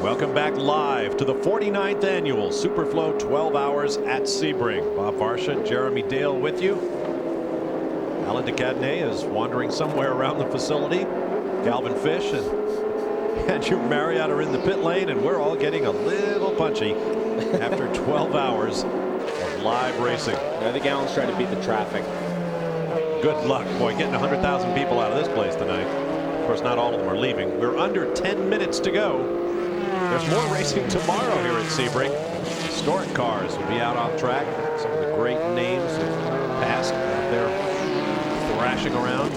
Welcome back live to the 49th annual Superflow 12 Hours at Sebring. Bob Varsha, Jeremy Dale with you. Alan DeCadney is wandering somewhere around the facility. Calvin Fish and Andrew Marriott are in the pit lane, and we're all getting a little punchy after 12 hours of live racing. I think Alan's trying to beat the traffic. Good luck, boy, getting 100,000 people out of this place tonight. Of course, not all of them are leaving. We're under 10 minutes to go. There's more racing tomorrow here at Sebring. Historic cars will be out on track. Some of the great names have passed out there thrashing around.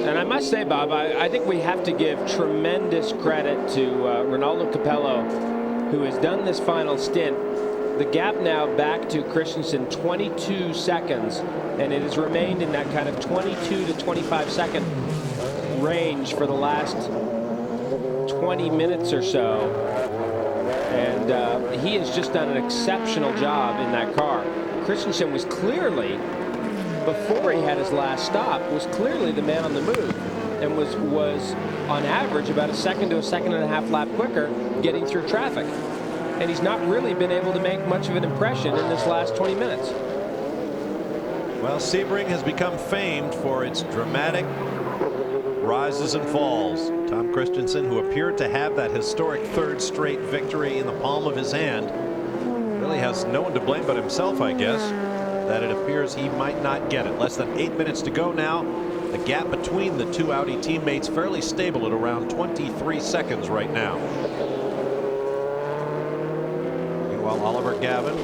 And I must say, Bob, I think we have to give tremendous credit to Ronaldo Capello, who has done this final stint. The gap now back to Christensen, 22 seconds, and it has remained in that kind of 22 to 25 second range for the last 20 minutes or so, and he has just done an exceptional job in that car. Christensen was clearly, before he had his last stop, was clearly the man on the move, and was on average about a second to a second and a half lap quicker getting through traffic, and he's not really been able to make much of an impression in this last 20 minutes. Well, Sebring has become famed for its dramatic rises and falls. Tom Christensen, who appeared to have that historic third straight victory in the palm of his hand, really has no one to blame but himself, I guess, that it appears he might not get it. Less than 8 minutes to go now. The gap between the two Audi teammates fairly stable at around 23 seconds right now. Meanwhile, Oliver Gavin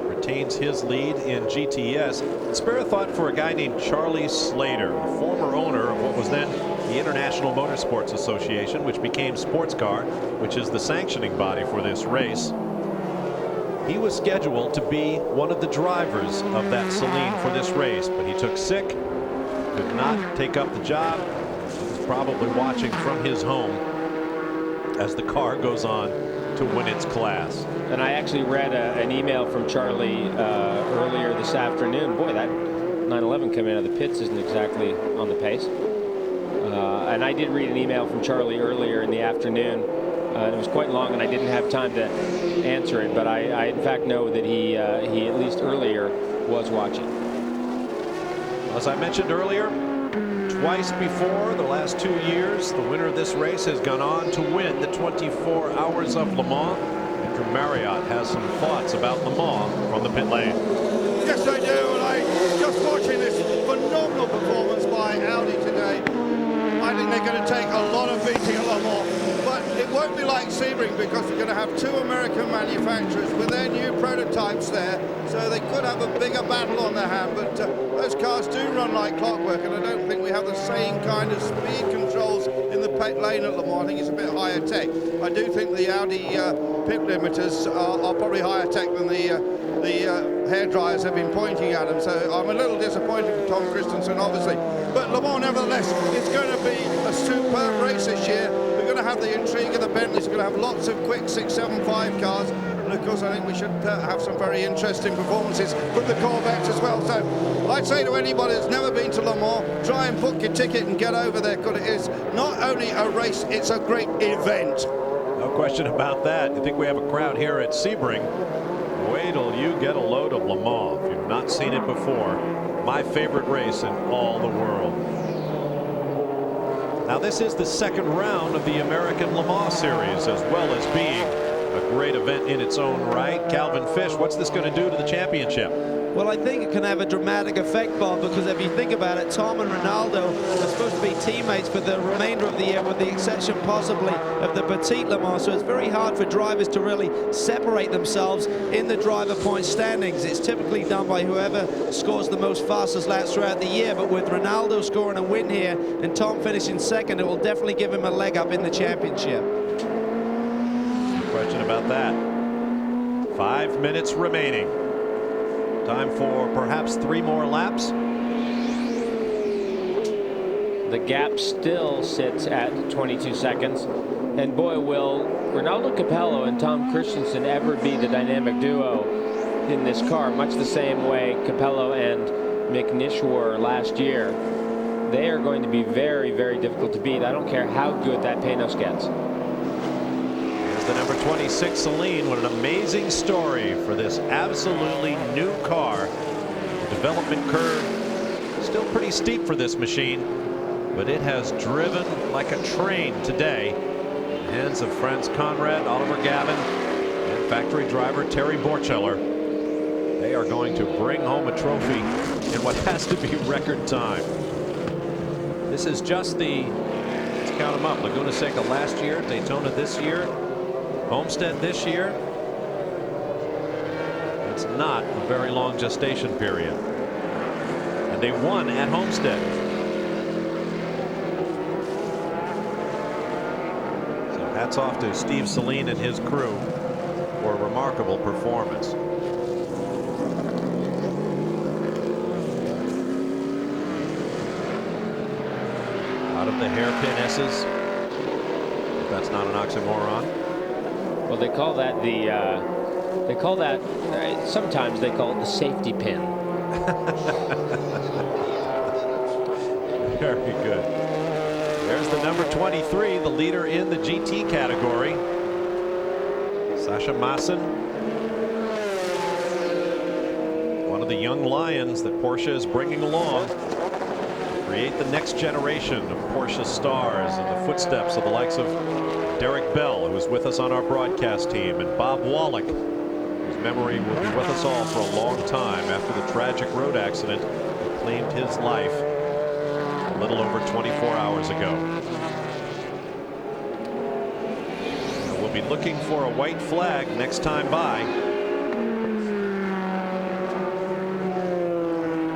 retains his lead in GTS. Spare a thought for a guy named Charlie Slater, the former owner of what was then the International Motorsports Association, which became Sports Car, which is the sanctioning body for this race. He was scheduled to be one of the drivers of that Saleen for this race, but he took sick, could not take up the job. He's probably watching from his home as the car goes on to win its class. And I actually read an email from Charlie earlier this afternoon. Boy, that 911 coming out of the pits isn't exactly on the pace. And I did read an email from Charlie earlier in the afternoon. It was quite long, and I didn't have time to answer it, but I in fact know that he at least earlier was watching. As I mentioned earlier, twice before the last 2 years, the winner of this race has gone on to win the 24 Hours of Le Mans. Andrew Marriott has some thoughts about Le Mans from the pit lane. Yes, I do, and I just watching this phenomenal performance by Audi today. I think they're going to take a lot of beating at Le Mans, but it won't be like Sebring because we're going to have two American manufacturers with their new prototypes there, so they could have a bigger battle on their hand. But those cars do run like clockwork, and I don't think we have the same kind of speed controls in the pit lane at Le Mans. I think it's a bit higher tech. I do think the Audi pit limiters are probably higher tech than the hair dryers have been pointing at them, so I'm a little disappointed for Tom Christensen, obviously. But Le Mans, nevertheless, it's going to be a superb race this year. We're going to have the intrigue of the Bentleys. We're going to have lots of quick 675 cars, and of course I think we should have some very interesting performances from the Corvettes as well. So I'd say to anybody that's never been to Le Mans, try and book your ticket and get over there, because it is not only a race, it's a great event. No question about that. I think we have a crowd here at Sebring. Wait till you get a load of Le Mans. If you've not seen it before, my favorite race in all the world. Now, this is the second round of the American Le Mans Series, as well as being a great event in its own right. Calvin Fish, what's this going to do to the championship? Well, I think it can have a dramatic effect, Bob, because if you think about it, Tom and Ronaldo are supposed to be teammates for the remainder of the year, with the exception possibly of the Petit Le Mans. So it's very hard for drivers to really separate themselves in the driver point standings. It's typically done by whoever scores the most fastest laps throughout the year. But with Ronaldo scoring a win here and Tom finishing second, it will definitely give him a leg up in the championship. No question about that. 5 minutes remaining. Time for perhaps 3 more laps. The gap still sits at 22 seconds. And boy, will Ronaldo Capello and Tom Christensen ever be the dynamic duo in this car, much the same way Capello and Mick Nish were last year. They are going to be very, very difficult to beat. I don't care how good that Panos gets. There's the number 26 Celine. What an amazing story for this absolutely new car. The development curve still pretty steep for this machine, but it has driven like a train today. In the hands of Franz Conrad, Oliver Gavin, and factory driver Terry Borcheller. They are going to bring home a trophy in what has to be record time. This is just the, let's count them up, Laguna Seca last year, Daytona this year, Homestead this year. It's not a very long gestation period. And they won at Homestead. So hats off to Steve Celine and his crew for a remarkable performance. Out of the hairpin S's. If that's not an oxymoron. Well, they call that sometimes they call it the safety pin. Very good. There's the number 23, the leader in the GT category. Sasha Maassen. One of the young lions that Porsche is bringing along. Create the next generation of Porsche stars in the footsteps of the likes of Derek Bell, who is with us on our broadcast team, and Bob Wollek, whose memory will be with us all for a long time after the tragic road accident that claimed his life a little over 24 hours ago. And we'll be looking for a white flag next time by.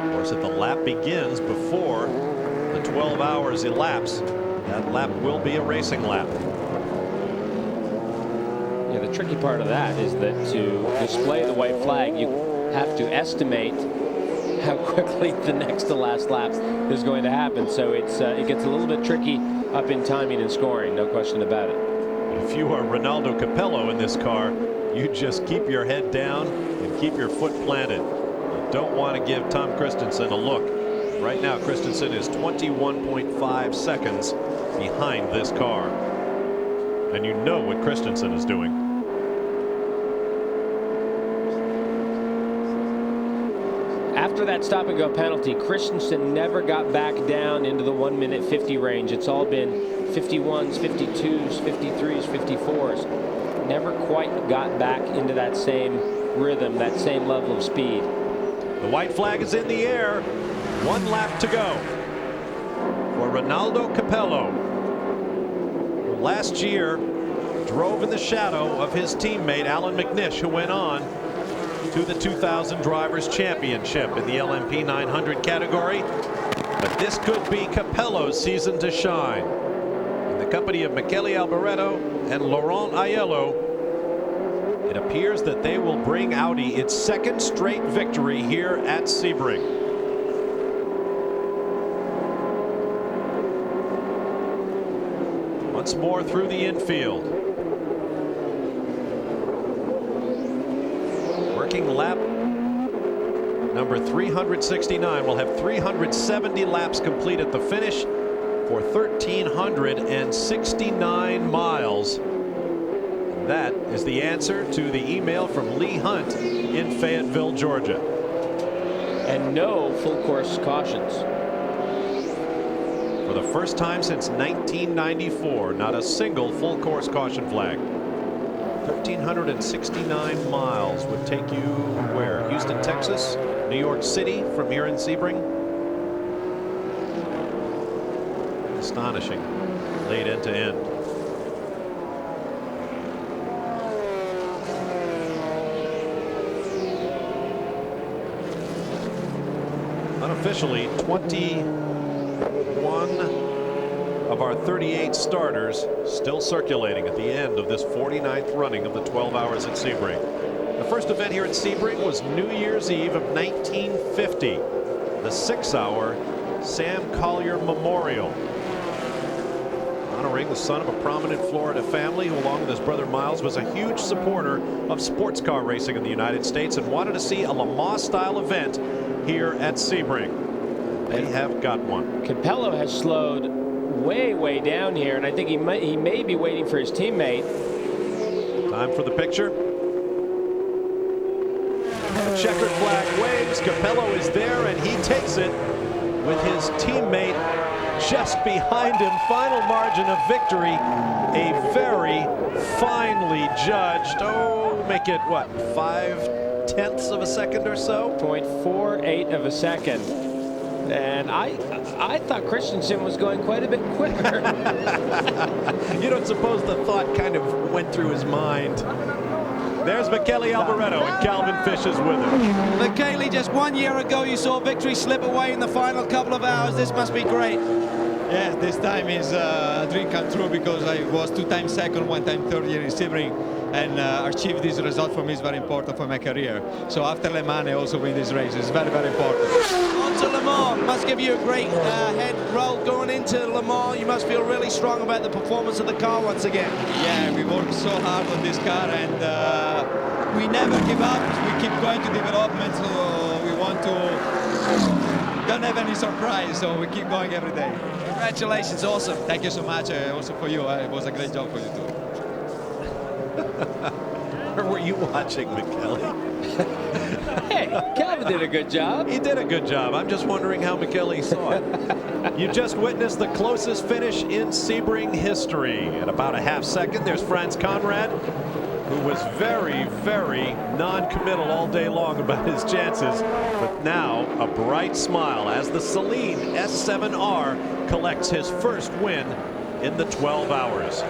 Of course, if the lap begins before the 12 hours elapse, that lap will be a racing lap. Yeah, the tricky part of that is that to display the white flag, you have to estimate how quickly the next to last lap is going to happen. So it gets a little bit tricky up in timing and scoring, no question about it. If you are Ronaldo Capello in this car, you just keep your head down and keep your foot planted. You don't want to give Tom Christensen a look. Right now, Christensen is 21.5 seconds behind this car. And you know what Christensen is doing. After that stop and go penalty, Christensen never got back down into the 1:50 range. It's all been 51s, 52s, 53s, 54s. Never quite got back into that same rhythm, that same level of speed. The white flag is in the air. 1 lap to go for Ronaldo Capello, who last year drove in the shadow of his teammate Alan McNish, who went on to the 2000 Drivers' Championship in the LMP 900 category. But this could be Capello's season to shine. In the company of Michele Alboreto and Laurent Aiello, it appears that they will bring Audi its second straight victory here at Sebring. Once more through the infield. Working lap number 369. We'll have 370 laps complete at the finish for 1,369 miles. And that is the answer to the email from Lee Hunt in Fayetteville, Georgia. And no full course cautions. For the first time since 1994, not a single full course caution flag. 1,369 miles would take you where? Houston, Texas, New York City from here in Sebring. Astonishing. Late end to end. Unofficially, 21 of our 38 starters still circulating at the end of this 49th running of the 12 hours at Sebring. The first event here at Sebring was New Year's Eve of 1950, the 6-hour Sam Collier Memorial, honoring the son of a prominent Florida family who, along with his brother Miles, was a huge supporter of sports car racing in the United States and wanted to see a Le Mans style event here at Sebring. They have got one. Capello has slowed way down here, and I think he may be waiting for his teammate. Time for the picture. The checkered flag waves. Capello is there, and he takes it with his teammate just behind him. Final margin of victory. A very finely judged, make it what, 0.5 of a second or so? 0.48 of a second. And I thought Christensen was going quite a bit quicker. You don't suppose the thought kind of went through his mind. There's Michele Alboreto, and Calvin Fish is with him. Michele, just 1 year ago, you saw victory slip away in the final couple of hours. This must be great. Yes, this time is a dream come true because I was 2 times second, 1 time third here in Sebring, and achieve this result for me is very important for my career. So after Le Mans, I also win this race. It's very, very important. On to Le Mans. Must give you a great head roll going into Le Mans. You must feel really strong about the performance of the car once again. Yeah, we worked so hard on this car, and we never give up. We keep going to development, so we want to don't have any surprise, so we keep going every day. Congratulations, awesome. Thank you so much, also for you. It was a great job for you too. Or were you watching, Michele? Hey, Calvin did a good job. He did a good job. I'm just wondering how Michele saw it. You just witnessed the closest finish in Sebring history. At about a half second, there's Franz Conrad, who was very, very non-committal all day long about his chances, but now a bright smile as the Saleen S7R collects his first win in the 12 hours.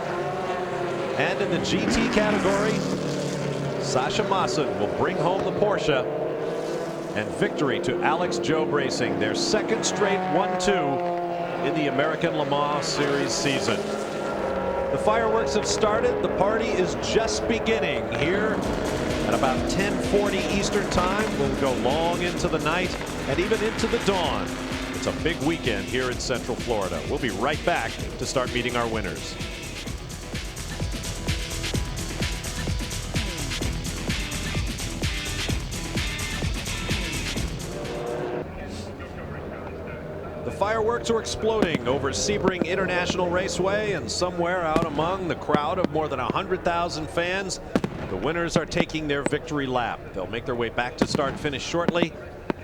And in the GT category, Sasha Maassen will bring home the Porsche, and victory to Alex Job Racing, their second straight 1-2 in the American Le Mans Series season. The fireworks have started. The party is just beginning here at about 10:40 Eastern Time. We'll go long into the night and even into the dawn. It's a big weekend here in Central Florida. We'll be right back to start meeting our winners. The fireworks are exploding over Sebring International Raceway, and somewhere out among the crowd of more than 100,000 fans, the winners are taking their victory lap. They'll make their way back to start finish shortly,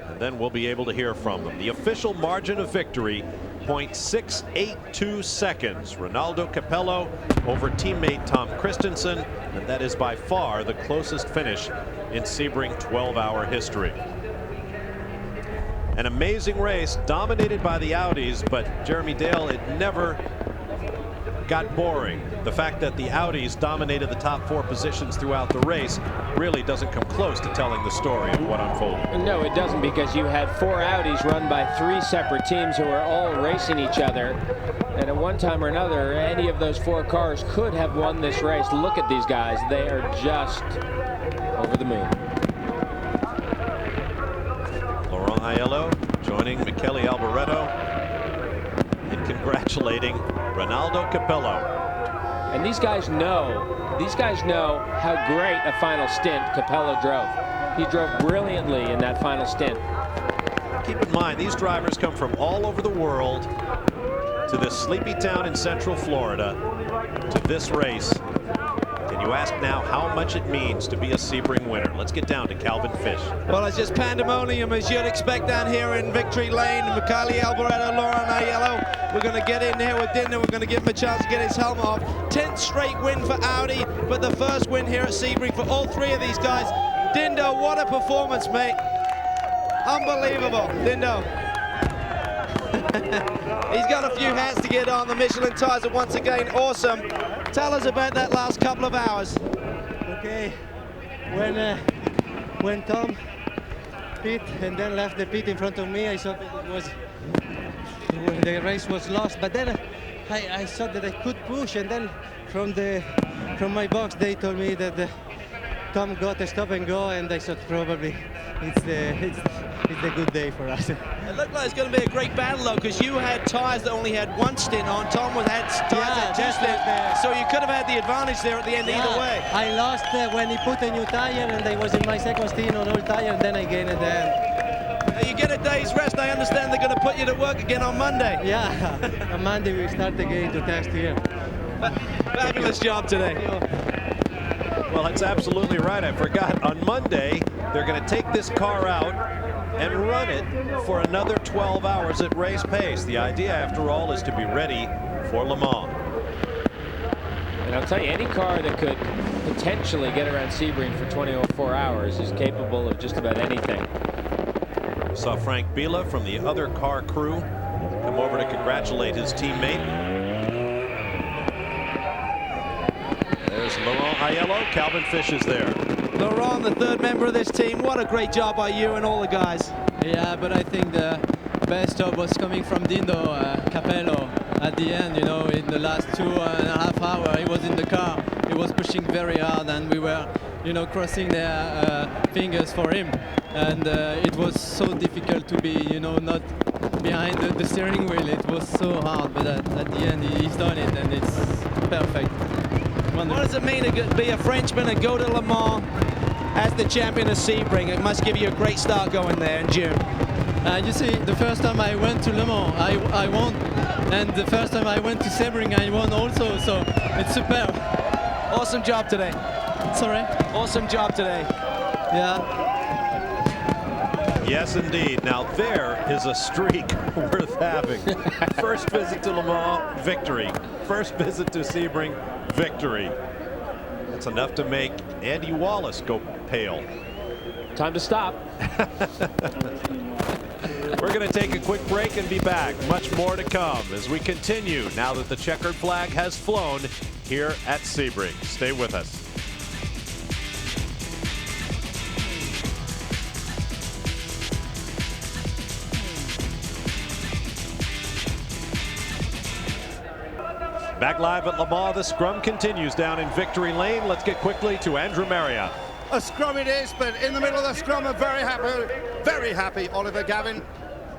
and then we'll be able to hear from them. The official margin of victory, 0.682 seconds. Ronaldo Capello over teammate Tom Christensen, and that is by far the closest finish in Sebring 12-hour history. An amazing race dominated by the Audis, but Jeremy Dale, it never got boring. The fact that the Audis dominated the top 4 positions throughout the race really doesn't come close to telling the story of what unfolded. No, it doesn't, because you had 4 Audis run by 3 separate teams who were all racing each other. And at one time or another, any of those 4 cars could have won this race. Look at these guys. They are just over the moon. Aiello joining Michele Alboreto in congratulating Ronaldo Capello. And these guys know how great a final stint Capello drove. He drove brilliantly in that final stint. Keep in mind, these drivers come from all over the world to this sleepy town in Central Florida to this race. Can you ask now how much it means to be a Sebring winner? Let's get down to Calvin Fish. Well, it's just pandemonium, as you'd expect down here in Victory Lane. Michele Alboreto, Laurent Aiello. We're going to get in here with Dinder. We're going to give him a chance to get his helmet off. 10th straight win for Audi, but the first win here at Sebring for all 3 of these guys. Dindo, what a performance, mate. Unbelievable, Dindo. He's got a few hats to get on. The Michelin tires are once again awesome. Tell us about that last couple of hours. Okay, when Tom pit and then left the pit in front of me, I thought that the race was lost. But then I thought that I could push, and then from my box they told me that Tom got a stop and go, and I thought probably it's a good day for us. It looked like it's going to be a great battle, though, because you had tires that only had 1 stint on. Tom had tires at 2 stints, so you could have had the advantage there at the end either way. I lost when he put a new tire, and I was in my second stint on old tire, and then I gained at the end. You get a day's rest. I understand they're going to put you to work again on Monday. Yeah, on Monday we start again to test here. Fabulous job today. Well, that's absolutely right. I forgot. On Monday, they're going to take this car out and run it for another 12 hours at race pace. The idea, after all, is to be ready for Le Mans. And I'll tell you, any car that could potentially get around Sebring for 24 hours is capable of just about anything. We saw Frank Biela from the other car crew come over to congratulate his teammate. There's Laurent Aiello. Calvin Fish is there. Laurent, the third member of this team, what a great job by you and all the guys. Yeah, but I think the best job was coming from Dindo Capello at the end. You know, in the last 2.5 hours, he was in the car. He was pushing very hard, and we were, you know, crossing their fingers for him. And it was so difficult to be, you know, not behind the steering wheel. It was so hard, but at the end, he's done it, and it's perfect. Wonderful. What does it mean to be a Frenchman and go to Le Mans as the champion of Sebring? It must give you a great start going there in June. You see, the first time I went to Le Mans, I won. And the first time I went to Sebring, I won also. So it's superb. Awesome job today. Sorry? Awesome job today. Yeah. Yes, indeed. Now there is a streak worth having. First visit to Le Mans, victory. First visit to Sebring, victory. That's enough to make Andy Wallace go pale. Time to stop. We're going to take a quick break and be back. Much more to come as we continue now that the checkered flag has flown here at Sebring. Stay with us. Back live at Le Mans, the scrum continues down in Victory Lane. Let's get quickly to Andrew Marriott. A scrum it is, but in the middle of the scrum, a very happy Oliver Gavin.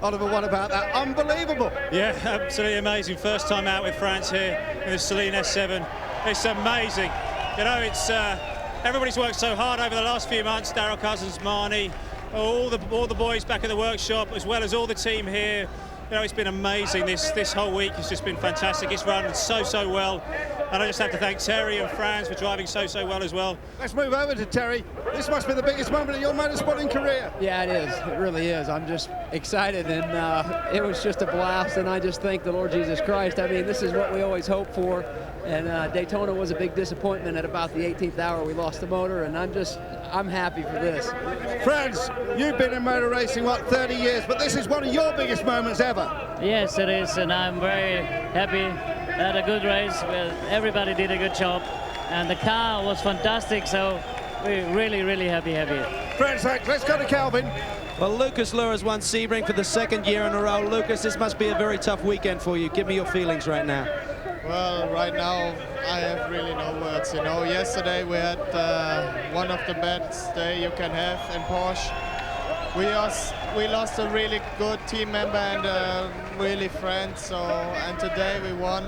Oliver, what about that? Unbelievable. Yeah, absolutely amazing. First time out with France here in the Celine S7. It's amazing. You know, it's everybody's worked so hard over the last few months. Daryl Cousins, Marnie, all the boys back in the workshop, as well as all the team here. You know, it's been amazing. This whole week has just been fantastic. It's run so well, and I just have to thank Terry and Franz for driving so well as well. Let's move over to Terry. This must be the biggest moment of your motorsporting career. Yeah, it is. It really is. I'm just excited, and it was just a blast, and I just thank the Lord Jesus Christ. I mean, this is what we always hope for, and Daytona was a big disappointment. At about the 18th hour, we lost the motor, and I'm happy for this. Franz, you've been in motor racing, what, 30 years, but this is one of your biggest moments ever. Yes, it is, and I'm very happy. Had a good race. Everybody did a good job, and the car was fantastic, so we're really happy. Franz, let's go to Calvin. Well, Lucas Luhr has won Sebring for the second year in a row. Lucas, this must be a very tough weekend for you. Give me your feelings right now. Well, right now I have really no words. You know, yesterday we had one of the best day you can have in Porsche. We lost a really good team member and really friend. So, and today we won,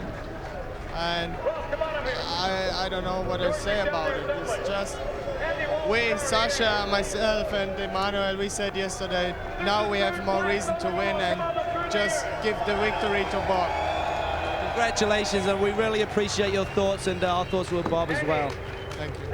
and I don't know what to say about it. It's just Sasha, myself, and Emmanuel, we said yesterday. Now we have more reason to win and just give the victory to Bob. Congratulations, and we really appreciate your thoughts, and our thoughts with Bob as well. Thank you.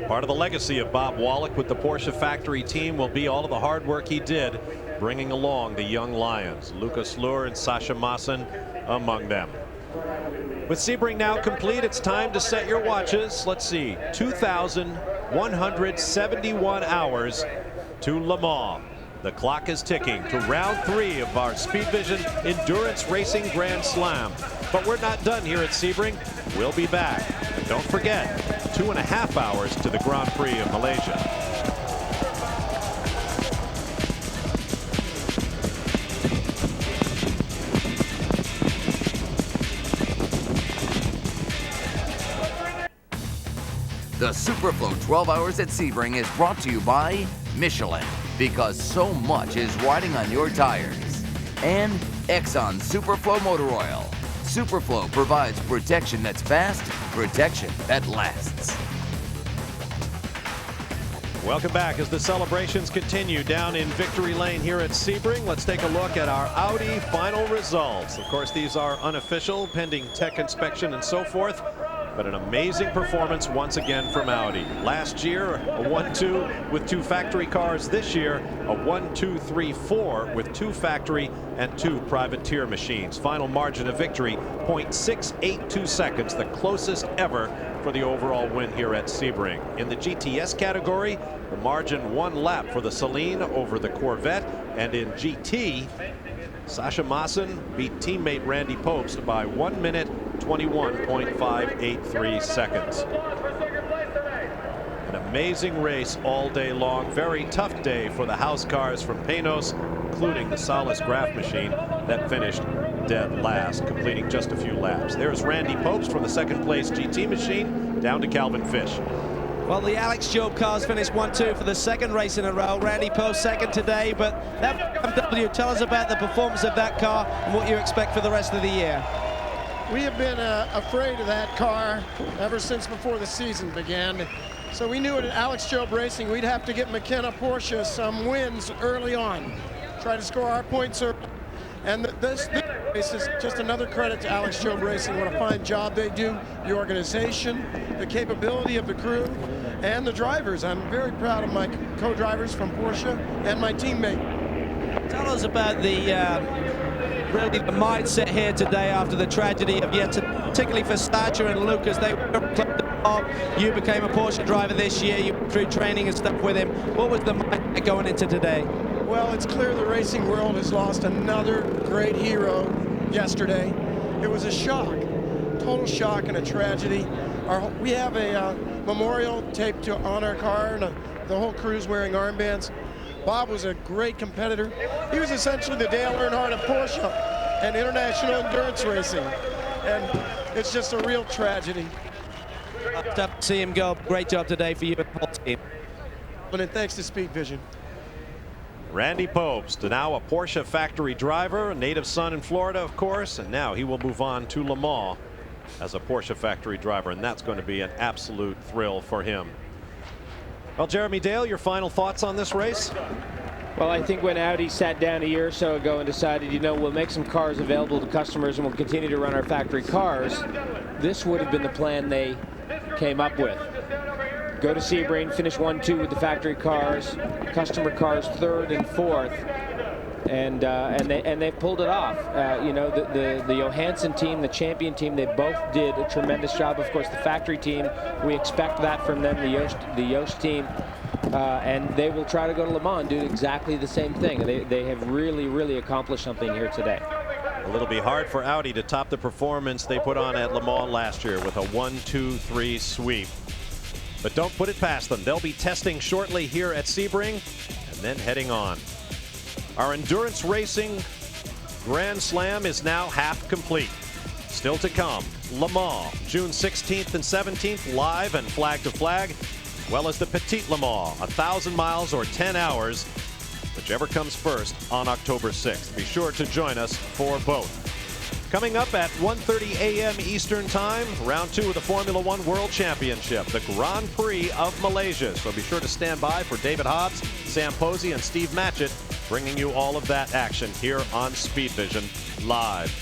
Part of the legacy of Bob Wollek with the Porsche factory team will be all of the hard work he did bringing along the young Lions. Lucas Luhr and Sasha Maassen among them. With Sebring now complete, it's time to set your watches. Let's see, 2,171 hours to Le Mans. The clock is ticking to round 3 of our Speed Vision Endurance Racing Grand Slam. But we're not done here at Sebring. We'll be back. And don't forget, 2.5 hours to the Grand Prix of Malaysia. The Superflow 12 Hours at Sebring is brought to you by Michelin, because so much is riding on your tires. And Exxon Superflow Motor Oil. Superflow provides protection that's fast, protection that lasts. Welcome back as the celebrations continue down in Victory Lane here at Sebring. Let's take a look at our Audi final results. Of course, these are unofficial, pending tech inspection and so forth. but an amazing performance once again from Audi. Last year, a 1-2 with 2 factory cars. This year, a 1-2-3-4 with 2 factory and 2 privateer machines. Final margin of victory, 0.682 seconds, the closest ever for the overall win here at Sebring. In the GTS category, the margin 1 lap for the Celine over the Corvette, and in GT, Sasha Maassen beat teammate Randy Pobst by 1 minute 21.583 seconds. An amazing race all day long. Very tough day for the house cars from Panos, including the Salis Graph machine that finished dead last, completing just a few laps. There's Randy Pobst from the second place GT machine, down to Calvin Fish. Well, the Alex Job cars finished 1-2 for the second race in a row. Randy Pobst second today, but that BMW, tell us about the performance of that car and what you expect for the rest of the year. We have been afraid of that car ever since before the season began. So we knew at Alex Job Racing we'd have to get McKenna Porsche some wins early on. Try to score our points early. And this race is just another credit to Alex Job Racing. What a fine job they do, the organization, the capability of the crew, and the drivers. I'm very proud of my co-drivers from Porsche and my teammate. Tell us about the really the mindset here today after the tragedy of particularly for Stacher and Lucas. They were Bob. You became a Porsche driver this year. You went through training and stuff with him. What was the mindset going into today? Well, it's clear the racing world has lost another great hero yesterday. It was a shock, total shock and a tragedy. We have a memorial taped to on our car, and the whole crew's wearing armbands. Bob was a great competitor. He was essentially the Dale Earnhardt of Porsche and international endurance racing, and it's just a real tragedy. Tough to see him go. Great job today for you and the whole team. And thanks to Speed Vision. Randy Pobst, now a Porsche factory driver, a native son in Florida, of course, and now he will move on to Le Mans as a Porsche factory driver, and that's going to be an absolute thrill for him. Well, Jeremy Dale, your final thoughts on this race? Well, I think when Audi sat down a year or so ago and decided, you know, we'll make some cars available to customers and we'll continue to run our factory cars, this would have been the plan they came up with. Go to Sebring, finish 1-2 with the factory cars, customer cars 3rd and 4th, and they've pulled it off. You know, the Johansson team, the champion team, they both did a tremendous job. Of course, the factory team, we expect that from them. The Yost team, and they will try to go to Le Mans and do exactly the same thing. They have really accomplished something here today. Well, it'll be hard for Audi to top the performance they put on at Le Mans last year with a 1-2-3 sweep. But don't put it past them. They'll be testing shortly here at Sebring and then heading on. Our endurance racing Grand Slam is now half complete. Still to come, Le Mans, June 16th and 17th, live and flag to flag, as well as the Petite Le Mans, 1,000 miles or 10 hours, whichever comes first on October 6th. Be sure to join us for both. Coming up at 1:30 a.m. Eastern Time, round 2 of the Formula One World Championship, the Grand Prix of Malaysia. So be sure to stand by for David Hobbs, Sam Posey, and Steve Matchett, bringing you all of that action here on Speed Vision Live.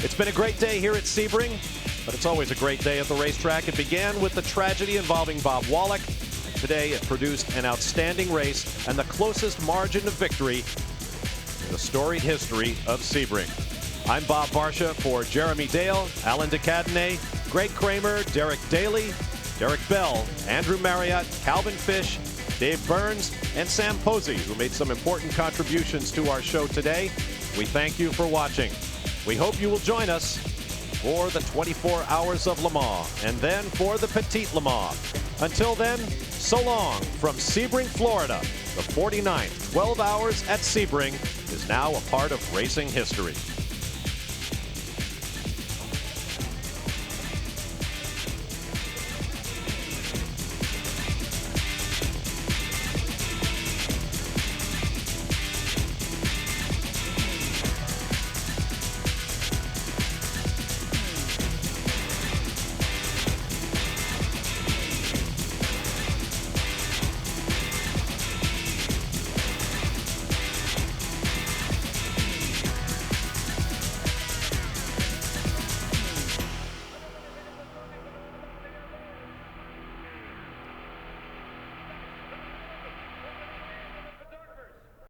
It's been a great day here at Sebring, but it's always a great day at the racetrack. It began with the tragedy involving Bob Wollek. Today it produced an outstanding race and the closest margin of victory in the storied history of Sebring. I'm Bob Varsha for Jeremy Dale, Alan DeCadenet, Greg Kramer, Derek Daly, Derek Bell, Andrew Marriott, Calvin Fish, Dave Burns, and Sam Posey, who made some important contributions to our show today. We thank you for watching. We hope you will join us for the 24 Hours of Le Mans and then for the Petite Le Mans. Until then, so long from Sebring, Florida. The 49th 12 Hours at Sebring is now a part of racing history.